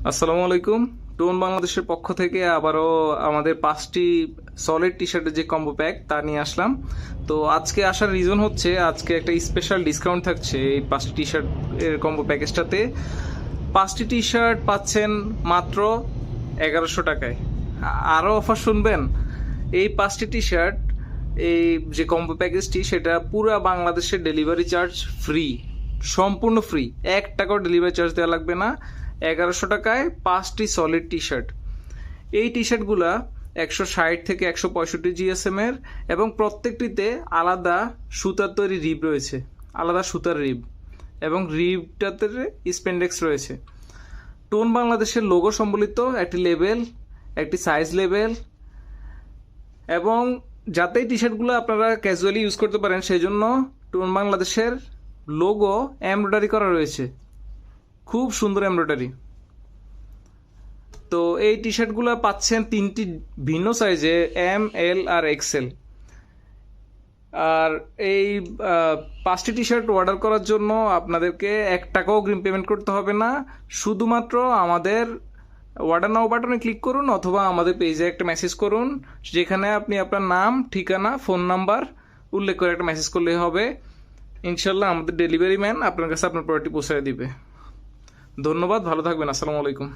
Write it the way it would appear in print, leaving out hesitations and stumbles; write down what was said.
আসসালামু আলাইকুম। টোন বাংলাদেশের পক্ষ থেকে আবারও আমাদের 5টি সলিড টি শার্টের যে কম্বো প্যাক তা নিয়ে আসলাম। তো আজকে আসার রিজন হচ্ছে আজকে একটা স্পেশাল ডিসকাউন্ট থাকছে এই 5টি টি শার্ট এর কম্বো প্যাকেজটাতে। 5টি টি শার্ট পাচ্ছেন মাত্র 1100 টাকায়। আরও অফার শুনবেন। এই 5টি টি শার্ট, এই যে কম্বো প্যাকেজটি, সেটা পুরো বাংলাদেশের ডেলিভারি চার্জ ফ্রি, সম্পূর্ণ ফ্রি। 1 টাকাও ডেলিভারি চার্জ দেওয়া লাগবে না। 1100 টাকায় 5টি সলিড টি শার্ট। এই টি শার্টগুলা 160 থেকে 165 জিএসএম এর, এবং প্রত্যেকটিতে আলাদা সুতার তৈরি রিব রয়েছে, আলাদা সুতার রিব, এবং রিবটাতে স্পেন্ডেক্স রয়েছে। টোন বাংলাদেশের লোগো সম্বলিত একটি লেবেল, একটি সাইজ লেবেল, এবং যাতে টি শার্টগুলো আপনারা ক্যাজুয়ালি ইউজ করতে পারেন সেই জন্য টোন বাংলাদেশের লোগো এমব্রয়ডারি করা রয়েছে, খুব সুন্দর এমব্রয়ডারি। তো এই টি শার্টগুলো পাচ্ছেন 3টি ভিন্ন সাইজে, এম, এল আর এক্সেল। আর এই 5টি টি শার্ট অর্ডার করার জন্য আপনাদেরকে 1 টাকাও অগ্রিম পেমেন্ট করতে হবে না। শুধুমাত্র আমাদের অর্ডার নাও বাটনে ক্লিক করুন অথবা আমাদের পেজে একটা মেসেজ করুন, যেখানে আপনি আপনার নাম, ঠিকানা, ফোন নাম্বার উল্লেখ করে একটা মেসেজ করলেই হবে। ইনশাল্লাহ আমাদের ডেলিভারি ম্যান আপনার কাছে আপনার প্রোডাক্টটি পৌঁছে দিবে। ধন্যবাদ, ভালো থাকবেন। আসসালামু আলাইকুম।